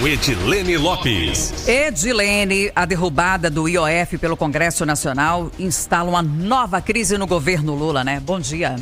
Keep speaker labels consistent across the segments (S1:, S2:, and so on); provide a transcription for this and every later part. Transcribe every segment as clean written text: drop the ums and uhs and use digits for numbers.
S1: Edilene Lopes.
S2: Edilene, a derrubada do IOF pelo Congresso Nacional instala uma nova crise no governo Lula, né? Bom dia.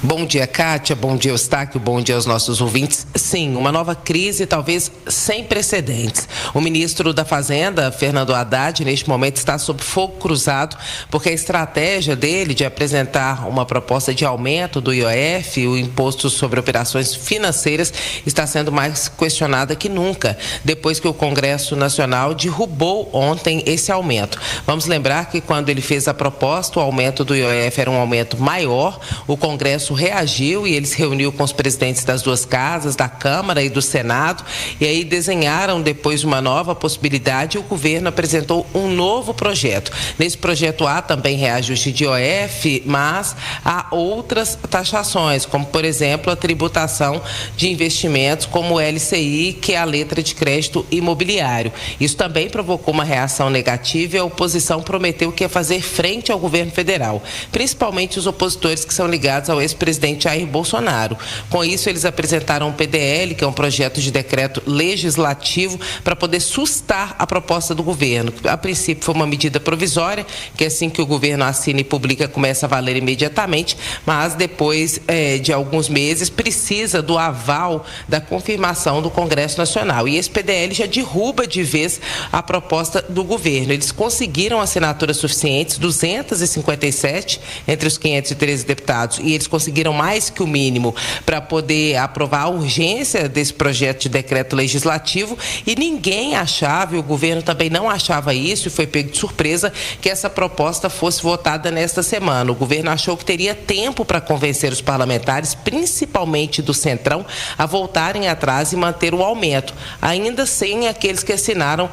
S3: Bom dia, Kátia. Bom dia, Eustáquio. Bom dia aos nossos ouvintes. Sim, uma nova crise talvez sem precedentes. O ministro da Fazenda, Fernando Haddad, neste momento está sob fogo cruzado porque a estratégia dele de apresentar uma proposta de aumento do IOF, o Imposto sobre Operações Financeiras, está sendo mais questionada que nunca, depois que o Congresso Nacional derrubou ontem esse aumento. Vamos lembrar que quando ele fez a proposta, o aumento do IOF era um aumento maior, o Congresso reagiu e ele se reuniu com os presidentes das duas casas, da Câmara e do Senado, e aí desenharam depois uma nova possibilidade e o governo apresentou um novo projeto. Nesse projeto há também reajuste de IOF, mas há outras taxações, como por exemplo a tributação de investimentos como o LCI, que é a letra de crédito imobiliário. Isso também provocou uma reação negativa e a oposição prometeu que ia fazer frente ao governo federal, principalmente os opositores que são ligados ao ex-presidente Jair Bolsonaro. Com isso, eles apresentaram um PDL, que é um projeto de decreto legislativo, para poder sustar a proposta do governo. A princípio foi uma medida provisória, que assim que o governo assina e publica, começa a valer imediatamente, mas depois de alguns meses precisa do aval da confirmação do Congresso Nacional. E esse PDL já derruba de vez a proposta do governo. Eles conseguiram assinaturas suficientes, 257 entre os 513 deputados, e eles conseguiram mais que o mínimo para poder aprovar a urgência desse projeto de decreto legislativo, e ninguém achava, e o governo também não achava isso, e foi pego de surpresa, que essa proposta fosse votada nesta semana. O governo achou que teria tempo para convencer os parlamentares, principalmente do Centrão, a voltarem atrás e manter o aumento, ainda sem aqueles que assinaram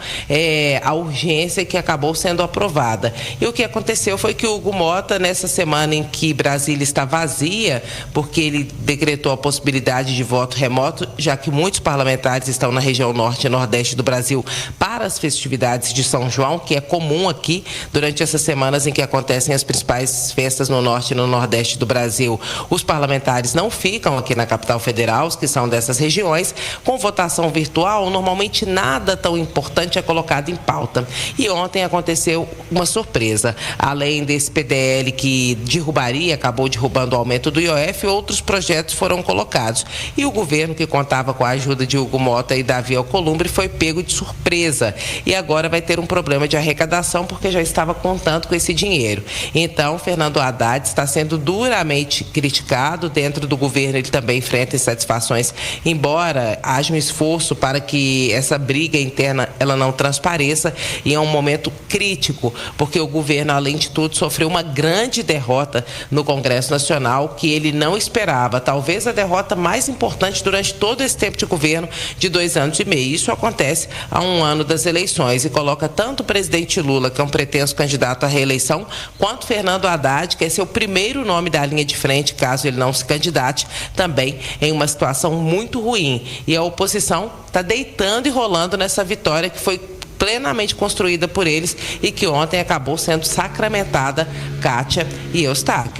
S3: a urgência que acabou sendo aprovada. E o que aconteceu foi que o Hugo Mota, nessa semana em que Brasília está vazia, porque ele decretou a possibilidade de voto remoto, já que muitos parlamentares estão na região norte e nordeste do Brasil para as festividades de São João, que é comum aqui durante essas semanas em que acontecem as principais festas no norte e no nordeste do Brasil. Os parlamentares não ficam aqui na capital federal, os que são dessas regiões. Com votação virtual, normalmente nada tão importante é colocado em pauta. E ontem aconteceu uma surpresa. Além desse PDL que derrubaria, acabou derrubando o aumento do IOF, outros projetos foram colocados. E o governo, que contava com a ajuda de Hugo Mota e Davi Alcolumbre, foi pego de surpresa. E agora vai ter um problema de arrecadação, porque já estava contando com esse dinheiro. Então, Fernando Haddad está sendo duramente criticado. Dentro do governo, ele também enfrenta insatisfações, embora haja um esforço para que essa briga interna ela não transpareça, e é um momento crítico, porque o governo, além de tudo, sofreu uma grande derrota no Congresso Nacional, que ele não esperava. Talvez a derrota mais importante durante todo esse tempo de governo de 2 anos e meio. Isso acontece há um ano das eleições e coloca tanto o presidente Lula, que é um pretenso candidato à reeleição, quanto Fernando Haddad, que é seu primeiro nome da linha de frente, caso ele não se candidate, também em uma situação muito ruim. E a oposição está deitando e rolando nessa vitória que foi plenamente construída por eles e que ontem acabou sendo sacramentada, Kátia e Eustáquio.